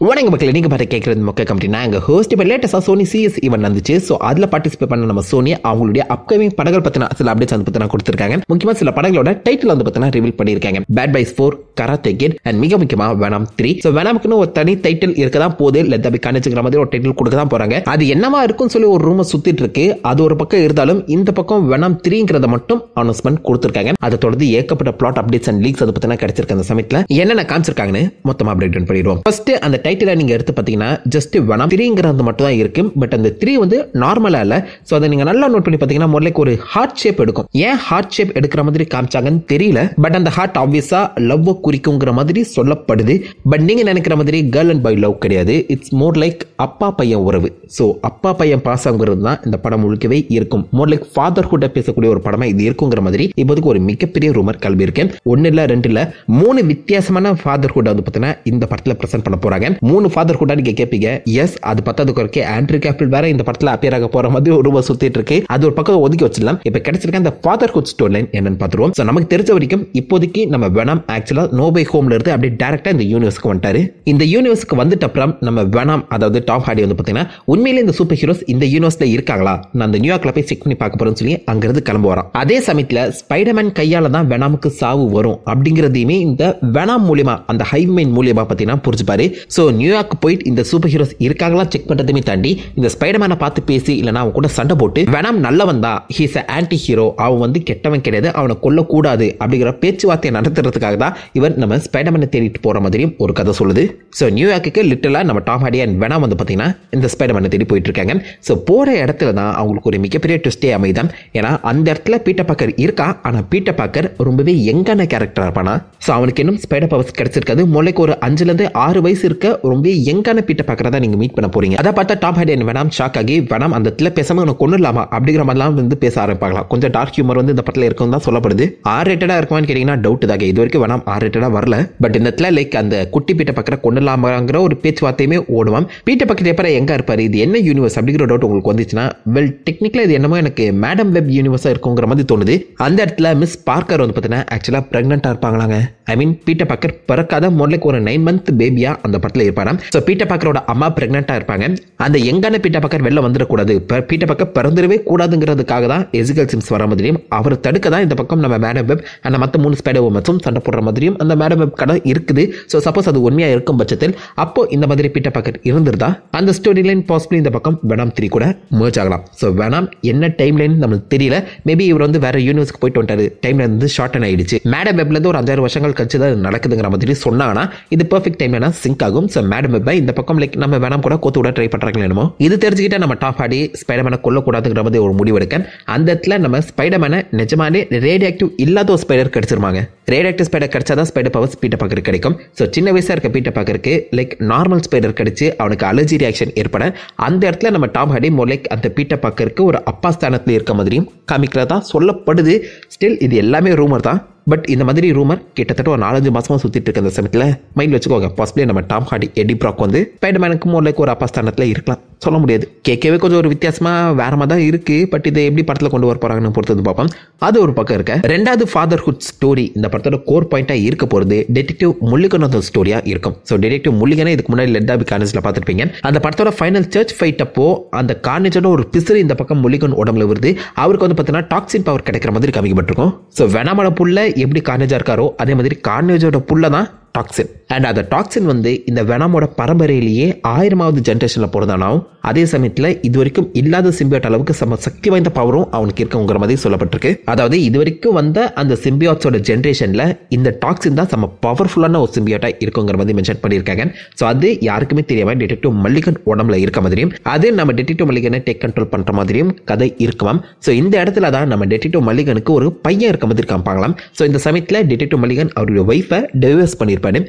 வணக்கம் மக்களே, நீங்க பார்த்து கேட்கறது மொக்க கம்பெனி. நாங்கள் ஹோஸ்ட் இப்போ லேட்டஸ்டாக சோனி சிஎஸ் ஈவெண்ட் வந்துச்சு. ஸோ அதில் பார்ட்டிசிபேட் பண்ண நம்ம சோனி அவங்களுடைய அப்கமிங் படங்கள் பற்றின சில அப்டேட்ஸ் வந்து பற்றினா கொடுத்துருக்காங்க. முக்கியமாக சில படங்களோட டைட்டில் வந்து பற்றினா ரிவீல் பண்ணியிருக்காங்க. Bad boys 4, karate kid and மிக முக்கியமாக வெனம் 3. ஸோ வெனமுக்குன்னு ஒரு தனி டைட்டில் இருக்க தான் போது, லெட் பி கார்னேஜ்ங்கிற மாதிரி ஒரு டைட்டில் கொடுக்க தான் போறாங்க. அது என்னவா இருக்குன்னு சொல்லி ஒரு ரூமர் சுத்திட்டு இருக்கு. அது ஒரு பக்கம் இருந்தாலும் இந்த பக்கம் வெனம் 3ங்கிறத மட்டும் அனௌன்ஸ்மெண்ட் கொடுத்துருக்காங்க. அதை தொடர்ந்து ஏகப்பட்ட பிளாட் அப்டேட்ஸ் அண்ட் லீக்ஸ் அதை பற்றினா கிடைச்சிருக்க அந்த சமயத்தில் என்னென்ன காமிச்சிருக்காங்கன்னு மொத்தமாக அப்டேட் பண்ணிடுவோம். ஃபர்ஸ்ட் அந்த டைட்டிலை நீங்க எடுத்து பார்த்தீங்கன்னா ஜஸ்ட் வெனம் 3ங்கிறது மட்டும் தான் இருக்கு. பட் அந்த 3 வந்து நார்மலா இல்ல. ஸோ அதை நீங்க நல்லா நோட் பண்ணி பார்த்தீங்கன்னா மொதல்ல ஒரு ஹார்ட் ஷேப் எடுக்கும். ஏன் ஹார்ட் ஷேப் எடுக்கிற மாதிரி காமிச்சாங்கன்னு தெரியல. பட் அந்த ஹார்ட் ஆப்வியஸா லவ் குறிக்குங்கிற மாதிரி சொல்லப்படுது. பட் நீங்க நினைக்கிற மாதிரி கேர்ள் அண்ட் பாய் லவ் கிடையாது. இட்ஸ் மோர் லைக் அப்பா பையன் உறவு. ஸோ அப்பா பையன் பாசங்கிறது தான் இந்த படம் முழுக்கவே இருக்கும். மோர் லைக் ஃபாதர்ஹுட்டை பேசக்கூடிய ஒரு படமா இது இருக்குங்கிற மாதிரி இப்போதைக்கு ஒரு மிகப்பெரிய ரூமர் கிளம்பி இருக்கு. 1 இல்ல 2 இல்ல 3 வித்தியாசமான ஃபாதர்ஹுட் வந்து பார்த்தீங்கன்னா இந்த படத்தில் பிரசன்ட் பண்ண போறாங்க. 3 ஃபாதர்ஹுட் நீங்க கேட்பீங்க. எஸ், அது பத்தாது குறைக்க ஆண்ட்ரூ கேஃபில் வேற இந்த படத்தில் அப்பியர் ஆக போற மாதிரி ஒரு ரூமர் சுத்திட்டு இருக்கு. அது ஒரு பக்கம் ஒதுக்கி வச்சிடலாம். இப்ப கிடைச்சிருக்க அந்த ஃபாதர்ஹுட் ஸ்டோரி லைன் என்னன்னு பார்த்துருவோம். ஸோ நமக்கு தெரிஞ்ச வரைக்கும் இப்போதைக்கு நம்ம வெனம் ஆக்சுவலா நோ பை ஹோம்ல இருந்து அப்படியே டைரக்டா இந்த யூனிவர்ஸ்க்கு வந்துட்டாரு. இந்த யூனிவர்ஸ்க்கு வந்துட்ட அப்புறம் நம்ம வெனம் அதாவது டாம் ஹார்டி வந்து பார்த்தீங்கன்னா உண்மையிலே இந்த சூப்பர் ஹீரோஸ் இந்த யூனிவர்ஸ்ல இருக்காங்களா, நான் அந்த நியூயார்க்ல போய் செக் பண்ணி பார்க்க போறேன்னு சொல்லி அங்கிருந்து கிளம்ப வரோம். அதே சமயத்தில் ஸ்பைடர்மேன் கையால தான் வெனமுக்கு சாவு வரும் அப்படிங்கிறதையுமே இந்த வெனம் மூலியமா அந்த ஹைவ்மைன் மூலியமா பார்த்தீங்கன்னா புரிஞ்சுப்பாரு. ஸோ நியூயார்க் போயிட்டு இந்த சூப்பர் ஹீரோஸ் இருக்காங்களா செக் பண்றதுமே தாண்டி இந்த ஸ்பைடர்மேனை பார்த்து பேசி இல்லைனா அவன் கூட சண்டை போட்டு வெனம் நல்லவன் தான், ஹீஸ் ஆன்டி ஹீரோ, அவன் வந்து கெட்டவன் கிடையாது, அவனை கொல்லக்கூடாது அப்படிங்கிற பேச்சுவார்த்தையை நடத்துறதுக்காக தான் இவர் நம்ம ஸ்பைடர்மேனை தேடிட்டு போற மாதிரியும் ஒரு கதை சொல்லுது. ஸோ நியூயார்க்கு லிட்டரலா நம்ம டாம் ஹார்டி அண்ட் வெனம் வந்து பார்த்தீங்கன்னா இந்த ஸ்பைடர்மேனை தேடி போயிட்டு இருக்காங்க. ஸோ போற இடத்துல தான் அவங்களுக்கு ஒரு மிகப்பெரிய ட்விஸ்டே அமைதான். ஏன்னா அந்த இடத்துல பீட்டர் பார்க்கர் இருக்கா, ஆனா பீட்டர் பார்க்கர் ரொம்பவே யங்கான கேரக்டரா இருப்பானா. ஸோ அவனுக்கு இன்னும் ஸ்பைடர் பவர்ஸ் கிடைச்சிருக்காது. மொழிக்கு ஒரு 5 ல இருந்து 6 வயசு இருக்க ரொம்ப யங்கான பீட்டர் பார்க்கரை தான் நீங்க மீட் பண்ண போறீங்க. அதை பார்த்தா Tom Hardy and venom shock ஆகி வெனம் அந்த இடத்துல பேசாம உனக்கு கொண்டு இல்லாமா அப்படிங்கிற மாதிரிலாம் வந்து பேச ஆரம்பிப்பாங்களாம். கொஞ்சம் டார்க் ஹியூமர் வந்து இந்த படத்தில் இருக்கும் தான் சொல்லப்படுது. R-rated இருக்குமான்னு கேட்டீங்கன்னா டவுட் தாங்க. இது வரைக்கும் வெனம் R-rated வரல. பட் இந்த இடத்துல லைக் அந்த குட்டி பீட்டர் பார்க்கற கொண்டு இல்லாமங்கிற ஒரு பேச்சுவார்த்தையுமே ஓடுவான். பீட்டர் பார்க்கர் எப்ப எங்க இருப்பாரு, இது என்ன யூனிவர்ஸ் அப்படிங்கிற டவுட் உங்களுக்கு வந்துச்சுன்னா வெல் டெக்னிக்கலா இது என்னமோ எனக்கு மேடம் வெப் யூனிவர்ஸா இருக்குங்கிற மாதிரி தோணுது. அந்த இடத்துல மிஸ் பார்க்கர் வந்து பார்த்தீங்கன்னா ஆக்சுவலா பிரெக்னெண்டா இருப்பாங்களாங்க. ஐ மீன் பீட்டர் பார்க்கர் பிறக்காத மொதலுக்கு ஒரு 9 month பேபியா அந்த படத்தில் இருப்பாராம். ஸோ பீட்டர் பார்க்கரோட அம்மா பிரெக்னெண்டா இருப்பாங்க. அந்த யங்கான பீட்டர் பார்க்கர் வெளில வந்துடக்கூடாது, பீட்டர் பார்க்கர் பிறந்துடவே கூடாதுங்கிறதுக்காக தான் எசிகல் சிம்ஸ் வர மாதிரியும் அவர் தடுக்க தான் இந்த பக்கம் நம்ம மேடம் வெப் அந்த மற்ற 3 ஸ்பைடர் உமன்ஸும் சண்டை போடுற மாதிரியும் அந்த மேடம் வெப் கடை இருக்குது. ஸோ சப்போஸ் அது உண்மையா இருக்கும் பட்சத்தில் அப்போ இந்த மாதிரி பீட்டர் பார்க்கர் இருந்திருந்தா அந்த ஸ்டோரி லைன் பாசிபிளி இந்த பக்கம் வெனம் 3 கூட merge ஆகலாம். ஸோ வெனம் என்ன டைம் லைன் நம்மளுக்கு தெரியல. மேபி இவர் வந்து வேற யூனிவர்ஸ்க்கு போயிட்டு வந்துட்டாரு, டைம் லைன் வந்து ஷார்டன் ஆயிடுச்சு. மேடம் வெப்ல இருந்து ஒரு 5-6 வருஷங்கள் கழிச்சு தான் நடக்குதுங்கிற மாதிரி சொன்னாங்கன்னா இது பெர்ஃபெக்ட் டைம் லைனா சிங்க் ஆகும். ஸோ மேடம் வெப்பை இந்த பக்கம் லைக் நம்ம வெனம் கூட கோத்து விட ட்ரை பண்றாங்களோ என்னமோ. இது தெரிஞ்சுக்கிட்ட நம்ம டாம் ஹார்டி ஸ்பைடர்மேனை கொல்லக்கூடாதுங்கிற மாதிரி ஒரு முடிவு எடுக்க அந்த இடத்துல நம்ம ஸ்பைடர்மேனை நிஜமாலே ரேடியாக்டிவ் இல்லாத ஒரு ஸ்பைடர் கிடைச்சிருவாங்க. ரேடியாக்டிவ் ஸ்பைடர் கிடைச்சாதான் ஸ்பைடர் பவர்ஸ் பீட்டர் பார்க்கருக்கு கிடைக்கும். ஸோ சின்ன வயசா இருக்க பீட்டர் பார்க்கருக்கு லைக் நார்மல் ஸ்பைடர் கிடைச்சு அவனுக்கு அலர்ஜி ரியாக்ஷன் ஏற்பட அந்த இடத்துல நம்ம டாம் ஹார்டி மோர் லைக் அந்த பீட்டர் பார்க்கருக்கு ஒரு அப்பா ஸ்தானத்தில் இருக்க மாதிரியும் காமிக்கிறதா சொல்லப்படுது. ஸ்டில் இது எல்லாமே ரூமர் தான். பட் இந்த மாதிரி ரூமர் கிட்டத்தட்ட ஒரு 4-5 மாசமா சுத்திட்டு இருக்க அந்த சமயத்தில் மைண்ட்ல வச்சுக்கோங்க. பாசிபிளி நம்ம டாம் ஹார்டி எடி ப்ராக் வந்து ஸ்பைடர்மேனுக்கு மோர் லைக் ஒரு அப்பா ஸ்தானத்தில் இருக்கலாம், சொல்ல முடியாது. கேட்கவே கொஞ்சம் ஒரு வித்தியாசமா வேற மாதிரி தான் இருக்கு. பட் இதை எப்படி படத்தில் கொண்டு வர போறாங்கன்னு பொறுத்து பார்ப்போம். அது ஒரு பக்கம் இருக்க. 2வது ஃபாதர்ஹுட் ஸ்டோரி இந்த படத்தோட கோர் பாயிண்டா இருக்க போறது டிடெக்டிவ் முல்லிகனோட ஸ்டோரியா இருக்கும். ஸோ டிடெக்டிவ் முல்லிகனை இதுக்கு முன்னாடி லெட் பி கார்னேஜ்ல பார்த்துருப்பீங்க. அந்த படத்தோட ஃபைனல் சர்ச் ஃபைட் அப்போ அந்த கார்னேஜோட ஒரு பிசிறு இந்த பக்கம் முல்லிகன் உடம்புல வருது. அவருக்கு வந்து பார்த்தீங்கன்னா டாக்ஸின் பவர் கிடைக்கிற மாதிரி காமிக்கப்பட்டிருக்கும். ஸோ வெனமோட புள்ள எப்படி கார்னேஜா இருக்காரோ அதே மாதிரி கார்னேஜோட புள்ள தான் டாக்ஸின். அண்ட் அந்த டாக்ஸின் வந்து இந்த வெனமோட பரம்பரையிலேயே 1000வது ஜென்ரேஷன்ல போறதானாவும் அதே சமயத்தில் இது வரைக்கும் இல்லாத சிம்பியாட் அளவுக்கு சக்தி வாய்ந்த பவரும் அவனுக்கு இருக்குங்கிற மாதிரி சொல்லப்பட்டிருக்கு. அதாவது இது வரைக்கும் வந்த அந்த சிம்பியாட்ஸோட ஜென்ரேஷன்ல இந்த டாக்ஸின் தான் செம்ம பவர்ஃபுல்லான ஒரு சிம்பியாட்டா இருக்குங்கிற மாதிரி மென்ஷன் பண்ணியிருக்காங்க. ஸோ அது யாருக்குமே தெரியாம டிடெக்டிவ் மல்லிகன் உடம்புல இருக்க மாதிரியும் அது நம்ம டிடெக்டிவ் மல்லிகனை டேக் கண்ட்ரோல் பண்ற மாதிரியும் கதை இருக்குமாம். ஸோ இந்த இடத்துல தான் நம்ம டிடெக்டிவ் மல்லிகனுக்கு ஒரு பையன் இருக்க மாதிரி காமிப்பாங்களாம். ஸோ இந்த சமயத்தில் டிடெக்டிவ் மல்லிகன் அவருடைய ஒய்ஃபை டிவோர்ஸ் பண்ணியிருப்பாரு.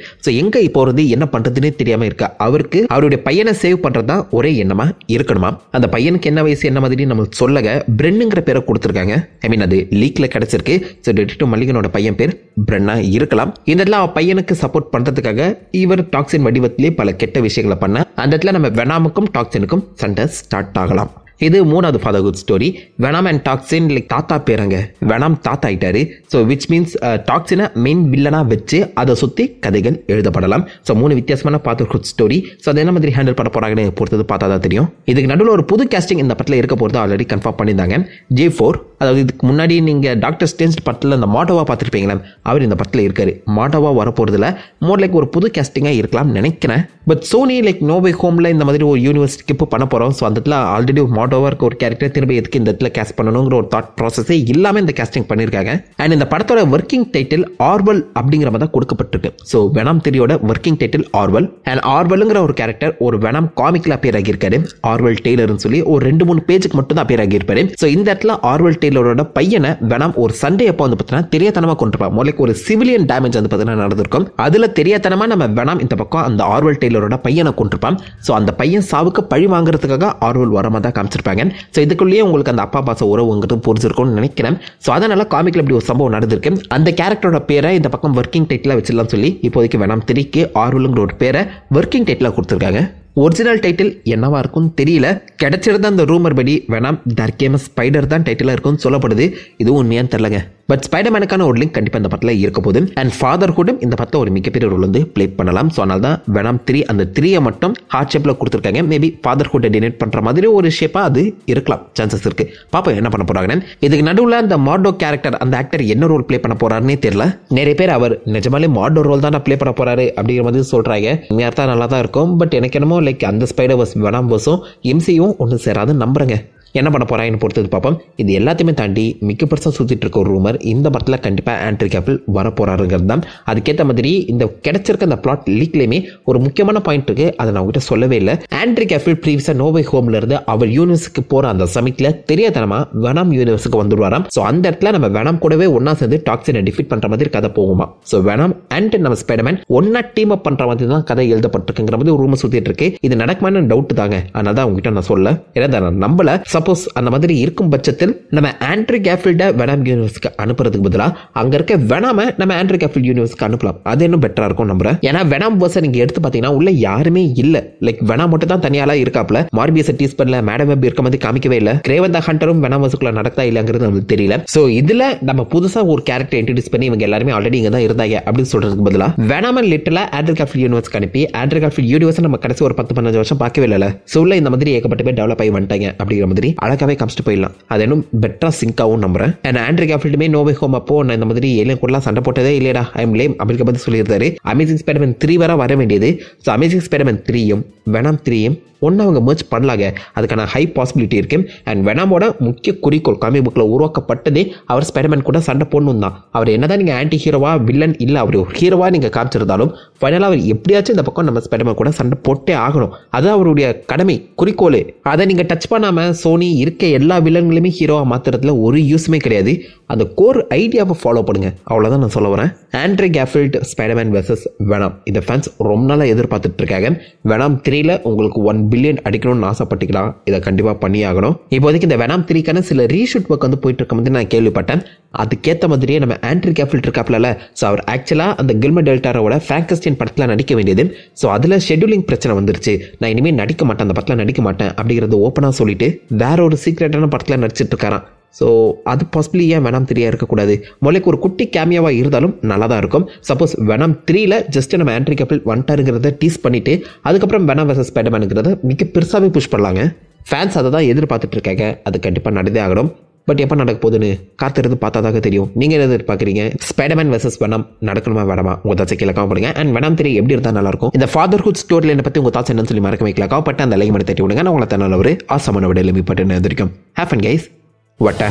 ஸோ எங்க போறது என்ன பண்றதுன்னு தெரியாம இருக்கா அவருக்கு அவருடைய பையனை சேவ் பண்றதா ஒரே எண்ணமா இருக்கணுமா. அந்த பையனுக்கு என்ன வயசு என்ன மாதிரி நம்ம சொல்லக பிரென்னுங்கிற பேரை கொடுத்துருக்காங்க. ஐ மீன் அது லீக்ல கிடைச்சிருக்கு. ஸோ டிடெக்டிவ் மல்லிகனோட பையன் பேர் பிரென்னா இருக்கலாம். இந்த இடத்துல அவன் பையனுக்கு சப்போர்ட் பண்றதுக்காக இவர் டாக்ஸின் வடிவத்திலே பல கெட்ட விஷயங்களை பண்ண அந்த இடத்துல நம்ம வெனாமுக்கும் டாக்ஸினுக்கும் சண்டை ஸ்டார்ட் ஆகலாம். இது மூணாவது fatherhood story. Venom and toxin like தாத்தா பேரங்க. வெனம் தாத்தா ஆயிட்டாரு. ஸோ விச் மீன்ஸ் டாக்ஸினை மெயின் வில்லனா வச்சு அதை சுற்றி கதைகள் எழுதப்படலாம். ஸோ 3 வித்தியாசமான ஃபாதர்ஹுட் ஸ்டோரி. ஸோ அதை என்ன மாதிரி ஹேண்டில் பண்ண போறாங்கன்னு பொறுத்தது பார்த்தா தான் தெரியும். இதுக்கு நடுவில் ஒரு புது கேஸ்டிங் இந்த படத்தில் இருக்க போகிறது ஆல்ரெடி கன்ஃபார்ம் பண்ணியிருந்தாங்க. J4, அதாவது இதுக்கு முன்னாடி நீங்கள் டாக்டர் ஸ்ட்ரேஞ்ச் படத்தில் இந்த மாட்டோவா பார்த்துருப்பீங்களா, அவர் இந்த படத்தில் இருக்காரு. மாட்டோவா வரப்போகிறதுல மோர் லைக் ஒரு புது கேஸ்டிங்காக இருக்கலாம் நினைக்கிறேன். But Sony like no way ஹோமில் இந்த மாதிரி ஒரு யூனிவர்ஸ் ஸ்கிப் பண்ண போகிறோம். ஸோ அந்த இடத்துல ஆல்ரெடி மாட்டோவா இருக்க ஒரு கேரக்டர் திரும்ப எதுக்கு இந்த இடத்துல கேஸ்ட் பண்ணணுங்கிற ஒரு தாட் ப்ராசஸே இல்லாமல் இந்த கேஸ்டிங் பண்ணியிருக்காங்க. அண்ட் இந்த படத்தோட ஒர்க்கிங் டைட்டில் ஆர்வல் அப்படிங்கிற மாதிரி தான் கொடுக்கப்பட்டிருக்கு. ஸோ வெனம் 3யோட ஒர்க்கிங் டைட்டில் ஆர்வல். அண்ட் ஆர்வலுங்கிற ஒரு கேரக்டர் ஒரு வெனம் காமிக்கில் அப்பியர் ஆகியிருக்காரு. ஆர்வல் டெய்லர்னு சொல்லி ஒரு 2-3 பேஜுக்கு மட்டும் தான் அப்பியர் ஆகியிருப்பாரு. ஸோ இந்த இடத்துல ஆர்வல் டெய்லரோட பையனை வெனம் ஒரு சண்டே அப்போ வந்து பார்த்தீங்கன்னா தெரியாதனமாக கொண்டிருப்பான். மொழிக்கு ஒரு சிவிலியன் டேமேஜ் வந்து பார்த்தீங்கன்னா நடந்திருக்கும். அதில் தெரியாதனமாக நம்ம வெனம் இந்த பக்கம் அந்த ஆர்வல் டெய்லரோட பையனை கொண்டிருப்பான். ஸோ அந்த பையன் சாவுக்கு பழி வாங்குறதுக்காக ஆர்வல் வரமா தான் காமிச்சிருப்பாங்க. ஸோ இதுக்குள்ளேயே உங்களுக்கு அந்த அப்பா பாச உறவுங்கிறது புரிஞ்சிருக்கும்னு நினைக்கிறேன். ஸோ அதனால காமிக்கில் இப்படி ஒரு சம்பவம் நடந்திருக்கு. அந்த கேரக்டரோட பேரை இந்த பக்கம் ஒர்க்கிங் டைட்டிலாக வச்சிடலாம் சொல்லி இப்போதைக்கு வெனம் 3க்கு ஆர்வலுங்கிற ஒரு பேரை ஒர்க்கிங் டைட்டிலாக கொடுத்துருக்காங்க. ஒரிஜினல் டைட்டில் என்னவா இருக்கும்னு தெரியல. கிடைச்சிருந்த அந்த ரூமர் படி வெனம் டார்க் கேம் ஸ்பைடர் தான் டைட்டிலாக இருக்கும்னு சொல்லப்படுது. இதுவும் உண்மையான்னு தெரியலங்க. பட் ஸ்பைடர்மேனுக்கான ஒரு லிங்க் கண்டிப்பாக இந்த படத்தில் இருக்க போகுது. அண்ட் ஃபாதர்ஹுட்டும் இந்த படத்தை ஒரு மிகப்பெரிய ரோல் வந்து ப்ளே பண்ணலாம். ஸோ அதனால தான் வெனம் 3 அந்த 3யை மட்டும் ஹார்ட் ஷேப்பில் கொடுத்துருக்காங்க. மேபி ஃபாதர்ஹுட்டை டினேட் பண்ணுற மாதிரி ஒரு ஷேப்பாக அது இருக்கலாம், சான்சஸ் இருக்கு. பாப்போம் என்ன பண்ண போறாங்கன்னு. இதுக்கு நடுவில் அந்த மார்டோ கேரக்டர் அந்த ஆக்டர் என்ன ரோல் ப்ளே பண்ண போறாருன்னே தெரியல. நிறைய பேர் அவர் நிஜமாலே மார்டோ ரோல் தான் ப்ளே பண்ண போறாரு அப்படிங்கிற மாதிரி சொல்றாங்க. உண்மையாக தான் நல்லா தான் இருக்கும். பட் எனக்கு என்னமோ லைக் அந்த ஸ்பைடர்வர்ஸ் வெனம் வர்ஸும் MCUவும் ஒன்று சேராதுன்னு நம்புறேங்க. என்ன பண்ண போறாங்கன்னு பொறுத்தது பார்ப்போம். இது எல்லாத்தையுமே தாண்டி மிக்க பெருசாக சுற்றிட்டு இருக்க ஒரு ரூமர் இந்த படத்தில் கண்டிப்பாக ஆண்ட்ரி கேஃபில் வர போறாருங்கிறது தான். அதுக்கேற்ற மாதிரி இந்த கிடைச்சிருக்க அந்த பிளாட் லீக்லேயுமே ஒரு முக்கியமான பாயிண்ட் இருக்கு. அதை நான் உங்ககிட்ட சொல்லவே இல்லை. ஆண்ட்ரி கேஃபில் ப்ரீவியஸாக நோ வே ஹோம்ல இருந்து அவர் யூனிவர்ஸுக்கு போகிற அந்த சமிட்ல தெரியாதனமா வெனம் யூனிவர்ஸுக்கு வந்துடுவாராம். ஸோ அந்த இடத்துல நம்ம வெனம் கூடவே ஒன்னா சேர்ந்து டாக்ஸினை டிஃபீட் பண்ற மாதிரி கதை போகுமா. ஸோ வெனம் அண்ட் நம்ம ஸ்பைடர்மேன் ஒன்னா டீம் அப் பண்ற மாதிரி தான் கதை எழுதப்பட்டிருக்குங்கிற மாதிரி ஒரு ரூமர் சுற்றிட்டு இருக்கு. இது நடக்குமான்னு டவுட் தாங்க. அதனால தான் உங்ககிட்ட நான் சொல்ல ஏன்னா நான் நம்பல. சப்போஸ் அந்த மாதிரி இருக்கும் பட்சத்தில் நம்ம ஆண்ட்ரி கேஃபில்ட வெனம் யூனிவர்ஸ்க்கு அனுப்புறதுக்கு பதிலாக அங்க இருக்க வெனாம நம்ம ஆண்ட்ரி கேஃபில் யூனிவர்ஸ்க்கு அனுப்பலாம். அது இன்னும் பெட்டரா இருக்கும் நம்புறேன். ஏன்னா வெனம் வர்ஸ் நீங்க எடுத்து பார்த்தீங்கன்னா உள்ள யாருமே இல்ல. லைக் வெனம் மட்டும் தான் தனியாலா இருக்காப்ல. மார்பியஸை டீஸ் பண்ணல, மேடம் வெப் இருக்க மாதிரி காமிக்கவே இல்லை. கிரேவன் த ஹண்டரும் வெனம் வர்ஸ்க்குள்ள நடக்கா இல்லங்கிறது நமக்கு தெரியல. சோ இதுல நம்ம புதுசா ஒரு கேரக்டர் இன்ட்ரோடியூஸ் பண்ணி இவங்க எல்லாருமே ஆல்ரெடி இங்க தான் இருந்தாங்க அப்படின்னு சொல்றதுக்கு பதிலாக வெனாம லிட்டரலா ஆண்ட்ரி கேஃபில் யூனிவர்ஸ்க்கு அனுப்பி ஆண்ட்ரி கேஃபில் யூனிவர்ஸ் நம்ம கடைசி ஒரு 10-15 வருஷம் பார்க்கவே இல்லை. சோ உள்ள இந்த மாதிரி ஏகப்பட்ட பேர் டெவலப் ஆகி வந்துட்டாங்க அப்படிங்கிற மாதிரி அழகாவே காமிச்சிட்டு போயிடலாம். அது இன்னும் பெட்டரா சிங்காவும் நம்புறேன். அண்ட் ஆண்ட்ரி கேஃபில்டுமே நோ வே ஹோம் அப்போ நான் இந்த மாதிரி ஏலியன் கூடலாம் சண்டை போட்டதே இல்லையடா, ஐ எம் லேம் அப்படிங்கிற மாதிரி சொல்லியிருந்தாரு. அமேசிங் ஸ்பைடர்மேன் 3 வர வேண்டியது. ஸோ அமேசிங் ஸ்பைடர்மேன் 3யும் வெனம் 3யும் ஒன்று அவங்க மர்ஜ் பண்ணலாங்க. அதுக்கான ஹை பாசிபிலிட்டி இருக்கு. அண்ட் வெனாமோட முக்கிய குறிக்கோள் காமிக் புக்கில் உருவாக்கப்பட்டதே அவர் ஸ்பைடர்மேன் கூட சண்டை போடணும் தான். அவர் என்னதான் நீங்கள் ஆன்டி ஹீரோவா வில்லன் இல்லை அவர் ஒரு ஹீரோவா நீங்கள் காமிச்சிருந்தாலும் ஃபைனலாக அவர் எப்படியாச்சும் இந்த பக்கம் நம்ம ஸ்பைடர்மேன் கூட சண்டை போட்டே ஆகணும். அது அவருடைய கடமை, குறிக்கோள். அதை நீங்கள் டச் பண்ணாமல் சோனி இருக்க எல்லா வில்லன்களையுமே ஹீரோவாக மாற்றுறதுல ஒரு யூஸுமே கிடையாது. அந்த கோர் ஐடியாவை ஃபாலோ பண்ணுங்க, அவ்வளோதான் நான் சொல்ல வரேன். ஆண்ட்ரி கேஃபில்ட் ஸ்பைடர்மேன் வெர்சஸ் வெனம் இதை ஃபேன்ஸ் ரொம்ப நாளாக எதிர்பார்த்துட்டு இருக்காங்க. வெனம் 3ல உங்களுக்கு 1 பில்லியன் அடிக்கணும்னு ஆசைப்பட்டுக்கலாம். இதை கண்டிப்பாக பண்ணி ஆகணும். இப்போதைக்கு இந்த வெனம் 3க்கான சில ரீஷூட் ஒர்க் வந்து போயிட்டு இருக்க மாதிரி நான் கேள்விப்பட்டேன். அதுக்கேற்ற மாதிரியே நம்ம ஆண்ட்ரி கேஃபில்ட் இருக்காப்ல. ஸோ அவர் ஆக்சுவலாக அந்த கில்மர் டெல்டாரோட ஃப்ராங்கஸ்டைன் படத்தில் நடிக்க வேண்டியது. ஸோ அதில் ஷெட்யூலிங் பிரச்சனை வந்துருச்சு. நான் இனிமேல் நடிக்க மாட்டேன், அந்த படத்தில் நடிக்க மாட்டேன் அப்படிங்கிறது ஓப்பனாக சொல்லிட்டு வேற ஒரு சீக்ரெட்டான படத்தில் நடிச்சிட்டு இருக்காராம். ஸோ அது பாசிபிளி ஏன் வெனம் 3 இருக்கக்கூடாது. மொழிக்கு ஒரு குட்டி கேமியாவாக இருந்தாலும் நல்லா தான் இருக்கும். சப்போஸ் வெனம் 3ல ஜஸ்ட் நம்ம ஆண்ட்ரி கேஃபில் வந்துட்டாருங்கிறத டீஸ் பண்ணிட்டு அதுக்கப்புறம் வெனம் வெர்சஸ் ஸ்பைடர்மேனுங்கிறத மிக பெருசாகவே புஷ் பண்ணலாங்க. ஃபேன்ஸ் அதை தான் எதிர்பார்த்துட்டு இருக்காங்க. அது கண்டிப்பாக நடந்தே ஆகணும். பட் எப்போ நடக்க போகுதுன்னு காத்திருந்து பார்த்தா தெரியும். நீங்கள் என்ன எதிர்பார்க்குறீங்க? ஸ்பைடர்மேன் வெர்சஸ் வெனம் நடக்கணுமா வேணாமா? உங்கள் தாட்சை கீழே கமெண்ட் பண்ணுங்க. அண்ட் வெனம் 3 எப்படி இருந்தால் நல்லாயிருக்கும்? இந்த ஃபாதர்ஹுட் ஸ்டோரியில் என்னை பற்றி உங்கள் தாட்ஸ் என்னன்னு சொல்லி மறக்க வைக்கலாம். பட்டு அந்த லைக் பண்ணி தட்டி விடுங்க. நான் உங்களை தன்னால ஒரு ஆசமான விட எலும்பி பட்டு எதிர்க்கும். Have fun guys. வட்டா